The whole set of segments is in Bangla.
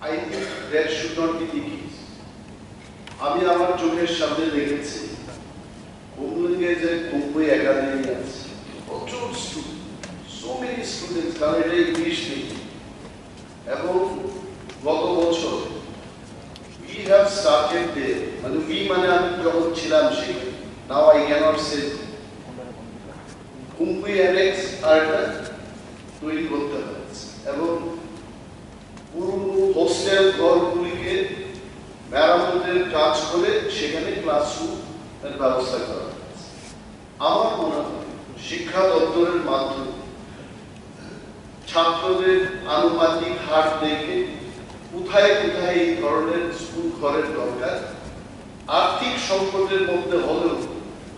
I think that should not be the case. আমি আমার চোখের সামনে দেখেছি কুমুলিঙ্গে যে তৈয়ই একাডেমি আছে, প্রচুর স্টুডেন্ট, so many students, কারণ এটা ইংলিশ মিডিয়াম। এবং গত বছর we have started there, মানে we মানে আমি যখন ছিলাম সেখানে, now I cannot say, কুমকুই অ্যানেক্স আরটা তৈরি করতে হয়েছে এবং পুরো হোস্টেল ঘরগুলিকে মেরামতের কাজ করে সেখানে ক্লাসরুমের ব্যবস্থা করা হয়েছে। আমার মনে হয় শিক্ষা দপ্তরের মাধ্যমে ছাত্রদের আনুপাতিক হার দেখে কোথায় কোথায় এই ধরনের স্কুল ঘরের দরকার, আর্থিক সংকটের মধ্যে হলেও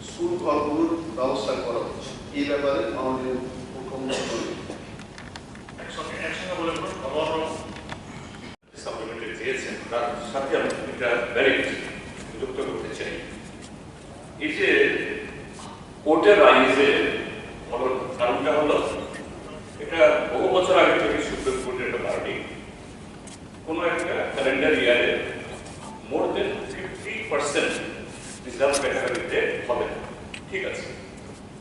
স্কুল ঘরগুলোর ব্যবস্থা করা হচ্ছে। এই ব্যাপারে মাননীয় মুখ্যমন্ত্রী সাথে আমি এটা ডাইরেক্ট যুক্ত করতে চাই। এই যে কোর্টের আইনে কারণটা হলো, এটা বহু বছর আগে থেকে সুপ্রিম কোর্টের একটা ভার্ডিক্ট, কোনো একটা ক্যালেন্ডার ইয়ারে মোর দেন 50% রিজার্ভ ক্যাটাগরিতে হবে। ঠিক আছে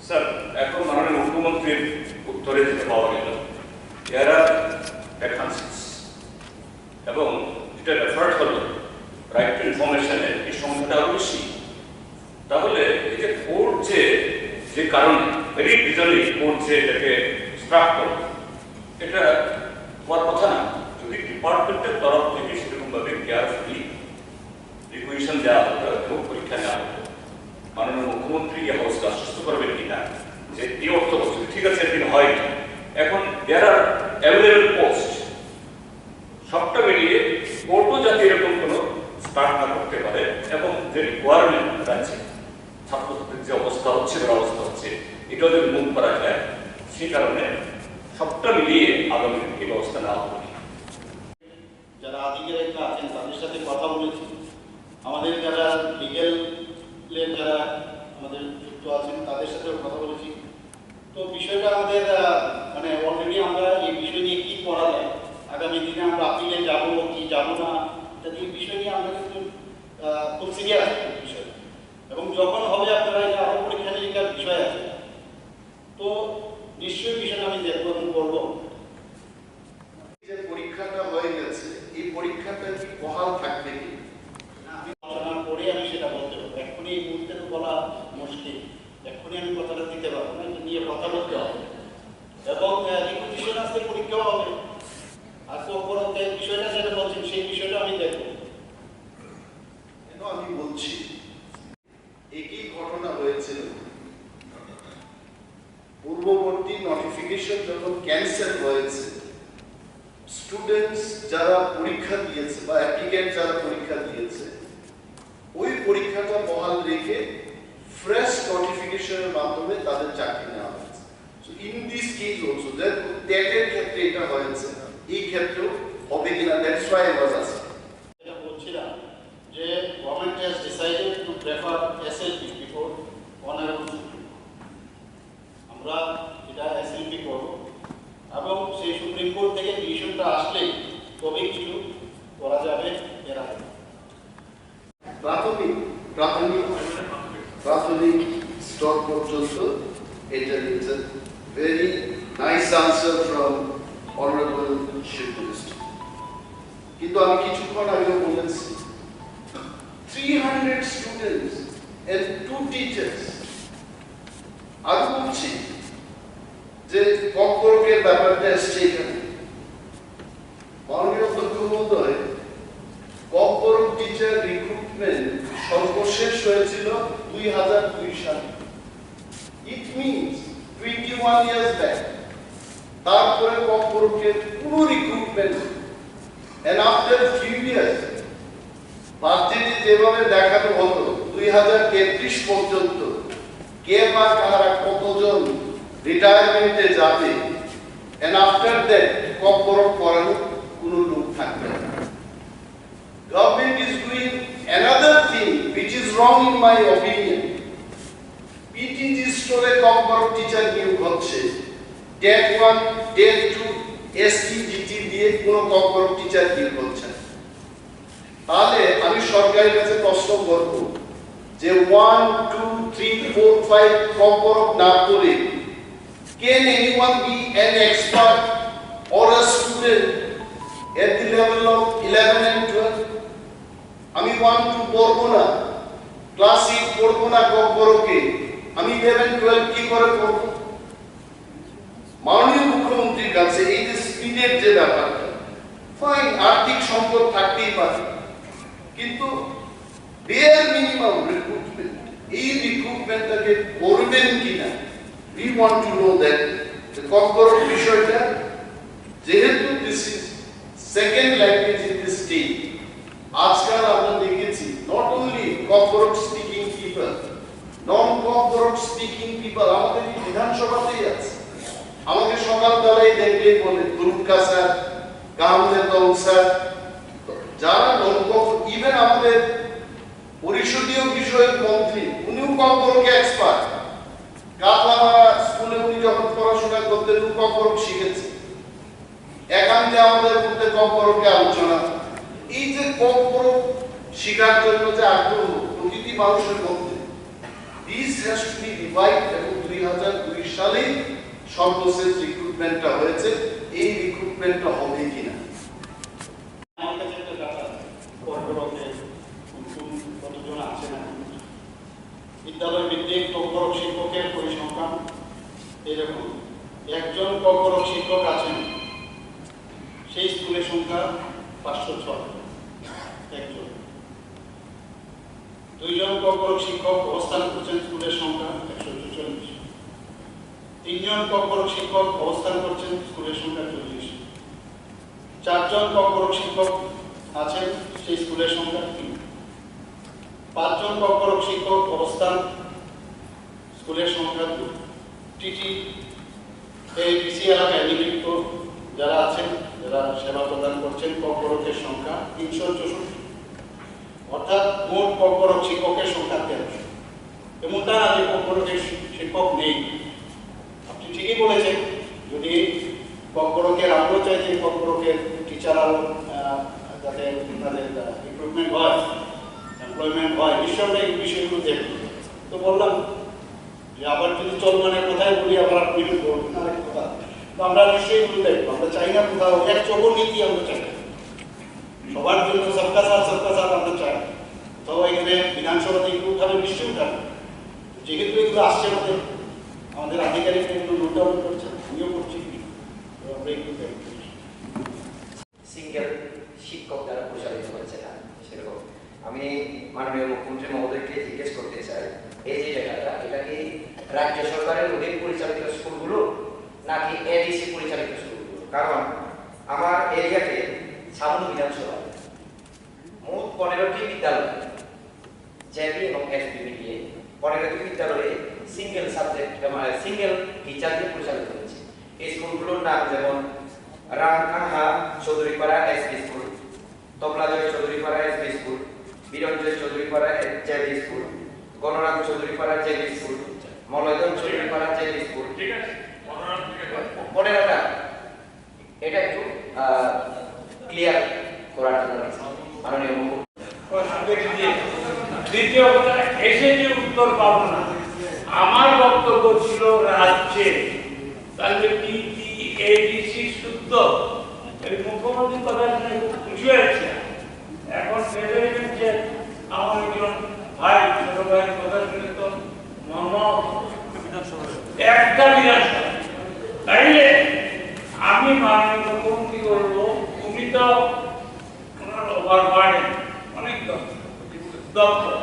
স্যার, এখন মাননীয় মুখ্যমন্ত্রীর উত্তরে যেটা পাওয়া গেল, এরা ভ্যাকান্সিস এবং যেটা রেফার্ড হলো রাইট টু ইনফরমেশনের এই সংখ্যাটা আরো বেশি। তাহলে এই যে কোর্ট যে কারণে ভেরি রিজনলি কোর্ট যে এটাকে স্ট্রাক করলো, এটা হওয়ার কথা না। যদি ডিপার্টমেন্টের তরফ থেকে সেরকমভাবে কেয়ারফুলি রিকুয়েশন দেওয়া হতো এবং পরীক্ষা নেওয়া হতো, মাননীয় মুখ্যমন্ত্রী এই হাউসকে আশ্বস্ত করবেন কিনা যে এই অর্থ বছর ঠিক আছে একদিন হয়। এখন দেয়ার আর অ্যাভেলেবল পোস্ট, সবটা মিলিয়ে কোর্টও যাতে এরকম কোনো স্টার্ট না করতে পারে এবং যে রিকোয়ারমেন্ট আছে ছাত্রছাত্রীর যে অবস্থা হচ্ছে অবস্থা হচ্ছে এটাও যদি মুভ করা যায়, সেই কারণে সবটা মিলিয়ে আগামী এই ব্যবস্থা নেওয়া হবে। যারা আধিকারিকরা আছেন তাদের সাথে কথা বলেছি, আমাদের যারা লিগেলের যারা আমাদের যুক্ত আছেন তাদের সাথেও কথা বলেছি। তো বিষয়টা আমাদের মানে অলরেডি আমরা এই বিষয় নিয়ে কি করা যায়, আগামী দিনে আমরা আপিলে যাবো কি যাবো না, এই বিষয় নিয়ে আমরা কিন্তু খুব সিরিয়াস বিষয়। এবং যখন হবে আপনারা এটা আরো পরীক্ষা নিরীক্ষার বিষয় আছে, তো নিশ্চয়ই বিষয়টা আমি দেখবো এবং করবো। যে পরীক্ষাটা হয়ে গেছে, এই পরীক্ষাটা কি বহাল থাকবে কি আলোচনা করে আমি সেটা বলতে পারবো। এখনই এই মুহূর্তে তো বলা মুশকিল, এখনই আমি কথাটা দিতে পারবো না, এটা নিয়ে কথা বলতে হবে। এবং রিকুইজিশন আসতে পরীক্ষাও হবে। আর তো বিষয়টা যেটা বলছেন সেই বিষয়টা আমি দেখবো। আমি বলছি একই ঘটনা হয়েছিল, পূর্ববর্তী নোটিফিকেশন যখন ক্যান্সেল হয়েছে, স্টুডেন্টস যারা পরীক্ষা দিয়েছে বা অ্যাপ্লিকেন্ট যারা পরীক্ষা দিয়েছে, ওই পরীক্ষাটা বহাল রেখে ফ্রেশ নোটিফিকেশনের মাধ্যমে তাদের চাকরি নেওয়া হয়েছে। So in this case also দ্যাটের ক্ষেত্রে এটা হয়েছে, এই ক্ষেত্রেও হবে কিনা, that's why I was asking. এটা বলছিলাম যে government has decided to prefer SLP before honorable Supreme. আমরা এটা এসএলপি করব এবং সেই সুপ্রিম কোর্ট থেকে ডিসিশনটা আসলেই তবে কিছু করা যাবে। এর আগে প্রাথমিক স্তর পর্যন্ত এটা is a very nice answer from honourable chief minister. কিন্তু আমি কিছুক্ষণ আগে বলেছি 300 students and 2 teachers। আমি বলছি যে কম্পোর্কের ব্যাপারটা এসছে এখানে। মাননীয় অধ্যক্ষ মহোদয়, কম্পোর্ক টিচার রিক্রুটমেন্ট সর্বশেষ হয়েছিল 2002 সালে। It means 21 years back. তারপরে কম্পোর্কের পুরো recruitment and after few years বাজেটে যেভাবে দেখানো হতো 2033 পর্যন্ত কে বা কারা কতজন রিটায়ারমেন্টে যাবে, and after that কম্পোর্ক করানো কোনো লোক থাকবে না। Government is doing another thing which is wrong in my opinion. PTG স্টোরে কম্পোর্ক টিচার নিয়োগ হচ্ছে, টেট 1 টেট 2 STGT দিয়ে কোনো কর্পোরেট টিচার কি করছেন। তাহলে আমি সরকারের কাছে প্রশ্ন করব যে 1 2 3 4 5 কর্পোরেট না করে can anyone be an expert or a student at the level of 11 and 12? আমি 1 2 পড়বো না, ক্লাস 8 পড়বো না কর্পোরেটকে, আমি 11 12 কি করে পড়বো? মাননীয় মুখ্যমন্ত্রীর কাছে এই যে স্পিডের যে ব্যাপারটা, ফাইন আর্থিক সম্পদ থাকতেই পারে, কিন্তু বেয়ার মিনিমাম রিক্রুটমেন্ট, এই রিক্রুটমেন্টটাকে করবেন কিনা, we want to know that the corporate বিষয়টা, যেহেতু this is second language in the state, আজকাল আমরা দেখেছি not only corporate speaking people, non corporate speaking people আমাদের এই বিধানসভাতেই আছে। আমাকে সকালবেলায় দেখলেই বলে দুর্গা স্যার, কামদের দল স্যার, যারা ইভেন আমাদের পরিষদীয় বিষয়ক মন্ত্রী উনিও কর্পোরেট এক্সপার্ট। কাতলামারা স্কুলে উনি যখন পড়াশোনা করতেন কর্পোরেট শিখেছে, একান্তে আমাদের মধ্যে কর্পোরেটে আলোচনা। এই যে কর্পোরেট শিখার জন্য যে আগ্রহ প্রতিটি মানুষের মধ্যে, this has to be revived, এবং 2002 সালে সর্বশেষ রিক্রুটমেন্টটা হয়েছে, এই রিক্রুটমেন্টটা হবে কিনা। আমার কাছে একটা ডাটা কর্পোরেটে কতজন আছে না, বিদ্যালয় ভিত্তিক কর্পোরেট শিক্ষকের পরিসংখ্যান এরকম, একজন কর্পোরেট শিক্ষক আছেন সেই স্কুলের সংখ্যা 506, একজন। দুইজন কর্পোরেট শিক্ষক অবস্থান করছেন স্কুলের সংখ্যা 144, তিনজন কর্পোরেট শিক্ষক অবস্থান করছেন স্কুলের সংখ্যা 40, চারজন কর্পোরেট শিক্ষক আছেন সেই স্কুলের সংখ্যা 3, পাঁচজন কর্পোরেট শিক্ষক অবস্থান স্কুলের সংখ্যা 2। টিটি এই ডিসি এলাকায় নিযুক্ত যারা আছেন, যারা সেবা প্রদান করছেন, কর্পোরেটের সংখ্যা 364, অর্থাৎ মোট কর্পোরেট শিক্ষকের সংখ্যা 1300। এমনটা না যে কর্পোরেটের শিক্ষক নেই, আপনি ঠিকই বলেছেন। যদি কর্পোরেটের আগ্রহ চাই যে কর্পোরেটের টিচারাল যাতে তাদের রিক্রুটমেন্ট হয়, এমপ্লয়মেন্ট হয়, নিঃসন্দেহে এই বিষয়গুলো দেখব। তো বললাম যে আবার যদি চলমানের কথাই বলি, আবার আপনি বলবেন আরেক কথা, তো আমরা নিশ্চয়ই এগুলো দেখবো। আমরা চাই না কোথাও এক চোখর নীতি, আমরা চাই সবার জন্য সবকা সাথ আমরা চাই। তো এখানে বিধানসভাতে এগুলো উঠাবে, নিশ্চয়ই উঠাবে। যেহেতু এগুলো আসছে আমাদের আধিকারিক এগুলো নোট ডাউন করছে, আমিও করছি, তো আমরা এগুলো দেখব। সিঙ্গেল শিক্ষক দ্বারা পরিচালিত হচ্ছে না, সেরকম আমি মাননীয় মুখ্যমন্ত্রী মহোদয়কে জিজ্ঞেস করতে চাই, এই যে জায়গাটা, এটা কি রাজ্য সরকারের অধীন পরিচালিত স্কুলগুলো নাকি এডিসি পরিচালিত স্কুলগুলো? কারণ আমার এরিয়াতে ছাবন বিধানসভা মোট 15টি বিদ্যালয়, জেবি এবং এসপি মিলিয়ে 15টি বিদ্যালয়ে সিঙ্গেল সাবজেক্ট সিঙ্গেল টিচার দিয়ে পরিচালিত হচ্ছে। এই স্কুলগুলোর নাম যেমন Ramkaha Chowdhuripara SP school, Tablajoy Chowdhuripara SP school, Biranjoy Chowdhuripara JB school, Ganaram Chowdhuripara JB school, Malaydan Chowdhuripara JB school. ঠিক আছে, 15টা। এটা একটু ক্লিয়ার করার জন্য মাননীয় মুখ্যমন্ত্রী। দ্বিতীয় কথা, এসে যে উত্তর পাবো না, আমার বক্তব্য ছিল রাজ্যে, তাহলে এডিসি শুদ্ধ, এই মুখ্যমন্ত্রীর কথা শুনে খুব খুশি হয়েছে। এখন ফেডারেশন যে আমার একজন ভাই, ছোট ভাইয়ের কথা শুনে তো একটা বিধানসভা, তাইলে আমি মাননীয় মুখ্যমন্ত্রী করবো, উনি তো ওনার ওভার বাড়ে অনেক দপ্তর,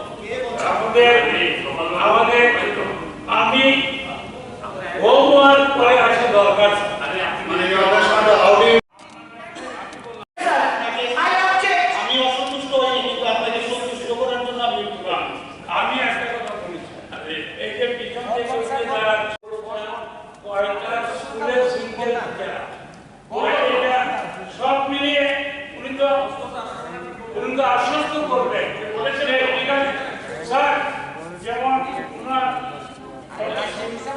আমাদের আমি হোমওয়ার্ক করে আসা দরকার। আমি অসন্তুষ্ট হইনি, কিন্তু আপনাকে সন্তুষ্ট করার জন্য আমি একটা কথা বলেছি, এই যে পিছন থেকে যারা কয়েকটা স্কুলের সিঙ্গেল টিচার, সব মিলিয়ে উনি তো আশ্বস্ত করবেন, বলেছেন স্যার যেমন ওনার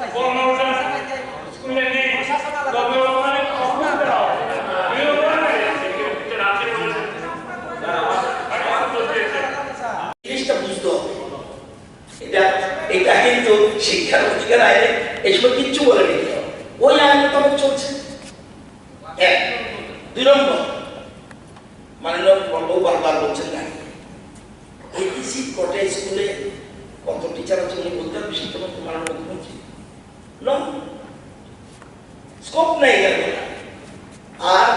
15টা স্কুলে নেই, তবে ওখানে কিন্তু শিক্ষার অধিকার আইনে এসব কিচ্ছু বলেনি, ওই আইন মোতাবেক চলছে। এক, 2 নম্বর, মাননীয় বড়বাবু বারবার বলছেন না এডিসি কোটে স্কুলে কত টিচার আছে উনি বলতে পারবেন শিক্ষামন্ত্রী মাননীয় মুখ্যমন্ত্রী? স্কোপ নেই কেন? আর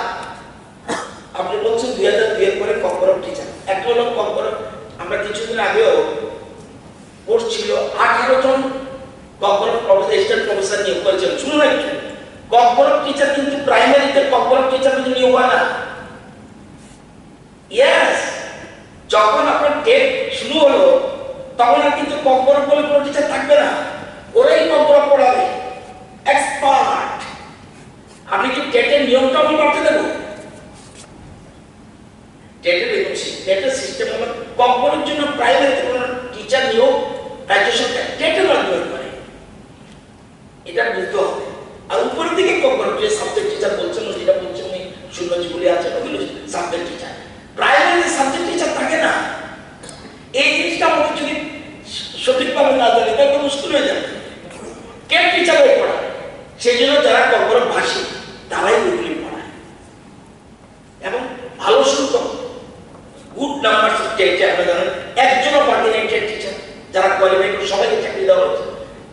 আপনি বলছেন 2002 এর পরে কম্পারেটিভ টিচার, একটা হলো কম্পারেটিভ। আমরা কিছুদিন আগেও কোর্স ছিল 18 জন কম্পারেটিভ প্রফেসর, অ্যাসিস্ট্যান্ট প্রফেসর নিয়োগ করেছেন। শুনুন একটু, কম্পারেটিভ টিচার কিন্তু প্রাইমারিতে কম্পারেটিভ টিচার কিন্তু নিয়োগ হয় না। ইয়েস, যখন আপনার টেট শুরু হলো তখন আর কিন্তু কম্পারেটিভ বলে কোনো টিচার থাকবে না, ওরাই কম্পারেটিভ পড়াবে, এক্সপার্ট। আপনি কি টেটের নিয়মটা আমি করতে দেবো? টেটের সিস্টেম হলো কম্পারেটিভ জন্য প্রাইমারিতে কোনো টিচার নিয়োগ রাজ্য সরকার টেটের মাধ্যমে করে, এটা বুঝতে হবে। আর উপরের দিকে কম্পারেটিভ সাবজেক্ট টিচার বলছেন, যেটা বলছেন উনি শূন্য যেগুলি আছে ওগুলো subject teacher, primary subject teacher থাকে না। এই জিনিসটা আমাদের যদি সঠিকভাবে না জানি তাহলে মুশকিল হয়ে যাবে। কে টিচারই পড়ায়? সেই জন্য যারা কম্পারেটিভ ভাষী তারাই ওইগুলি পড়ায় এবং ভালো শুরু গুড নাম্বার টেটে আপনারা জানেন একজনও পার্টিনেটেড টিচার যারা কোয়ালিফাই করে সবাইকে চাকরি দেওয়া হচ্ছে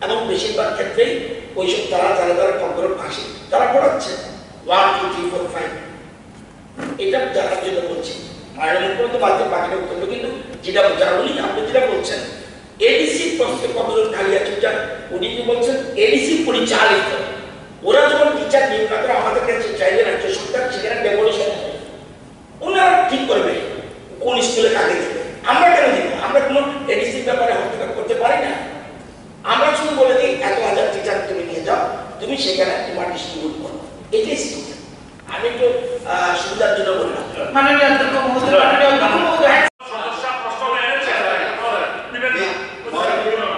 এবং বেশিরভাগ ক্ষেত্রেই ওইসব তারা যারা কম্পারেটিভ ভাষী তারা পড়াচ্ছে 1 2 3 4 5। এটা জানার জন্য বলছি, মায়ের উপরে তো বাকিটা উত্তর, কিন্তু যেটা যারা উনি আপনি যেটা বলছেন এডিসি প্রশ্নে কতজন খালি আছে, উনি কি বলছেন এডিসি পরিচালিত, ওরা যখন টিচার নিয়োগ না করে আমাদের কাছে চাইলে রাজ্য সরকার সেখানে ডেভলিউশন ওনারা ঠিক করবে কোন স্কুলে কাকে দেবে, আমরা কেন দিব? আমরা কোনো এডিসির ব্যাপারে হস্তক্ষেপ করতে পারি না। আমরা শুধু বলে দিই এত হাজার টিচার তুমি নিয়ে যাও, তুমি সেখানে তোমার ডিস্ট্রিবিউট করো, এটাই সিস্টেম। আমি একটু সুবিধার জন্য বললাম। মাননীয় অধ্যক্ষ মহোদয়, মাননীয় অধ্যক্ষ মহোদয়,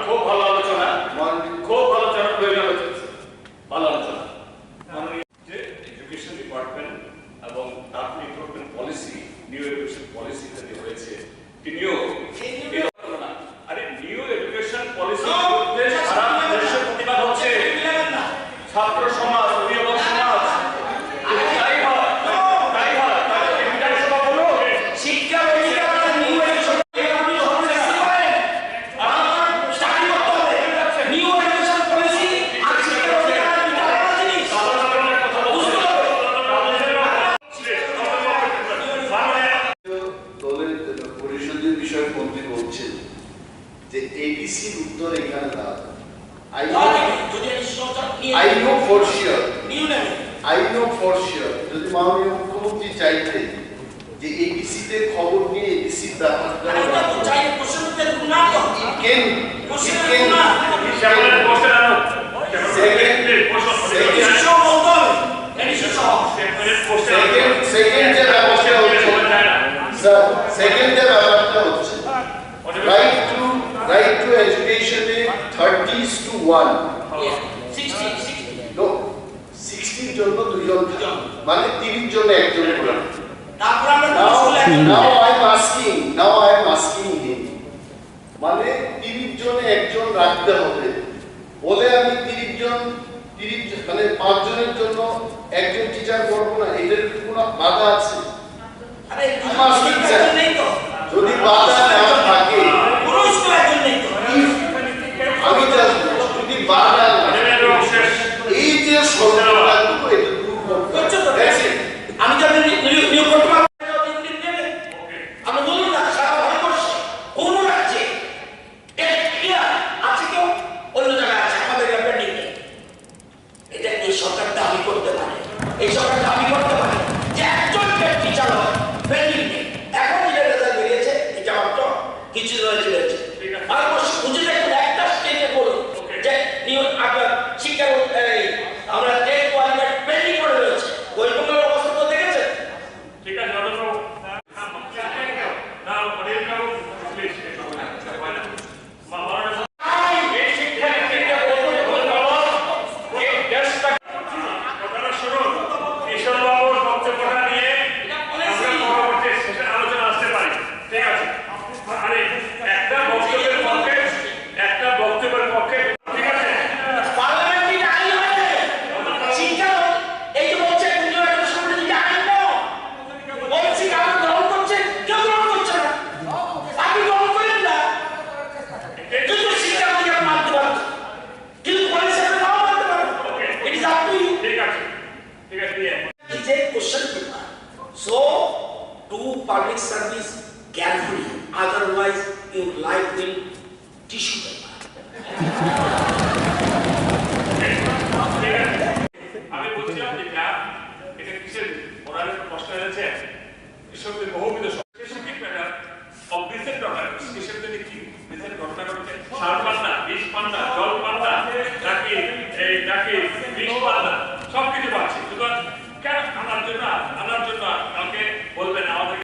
খুব ভালো আলোচনা, খুব ভালো আলোচনা, ভালো আলোচনা। যে এডুকেশন ডিপার্টমেন্ট এবং তারপর recruitment policy, new education policy যেটা হয়েছে, তিনিও আরে নিউ এডুকেশন পলিসি বিরুদ্ধে সারা দেশে প্রতিবাদ হচ্ছে, ছাত্র সমাজ, অভিভাবক সমাজ, উত্তর এখানে না। I know for sure যদি মাননীয় মুখ্যমন্ত্রী চাইতেন যে এবিসি তে খবর নিয়ে এবিসি ব্যাপারটা right to education is 30:1. 60 জন 2 জন মানে 30 জন একজন করে। Now I am asking him মানে 30 জনে একজন রাখতে হবে বলে আমি 30 মানে 5 জনের জন্য একজন টিচার করব না, এদের কি কোনো বাধা আছে? আরে যদি বাধা না থাকে পুরো স্কুল একজন নেই তো আমি যদি বাধা এই যে সমস্যাগুলো এটা দূর করতে হবে। আমি যদি নিয়োগ করতে পারবো আমি বলুন না সারা ভারতবর্ষে কোন রাজ্যে আছে কেউ অন্য জায়গায় আছে আমাদের পেন্ডিং নেই। এটা এই সরকার দাবি করতে পারে, এই সরকার দাবি করতে পারে যে একজন টিচার হয় পেন্ডিং নেই। এখন যে রেজাল্ট বেরিয়েছে এটা মাত্র কিছু রয়েছে ভারতবর্ষ খুঁজে দেখুন একটা স্টেটে বলুন যে নিয়োগ আপনার শিক্ষা আমরা টেট কোয়ালিফাইড পেন্ডিং করে রয়েছে, ওই রকমের অবস্থা তো দেখেছেন। ঠিক আছে do public service carefully, otherwise your life will tissue paper.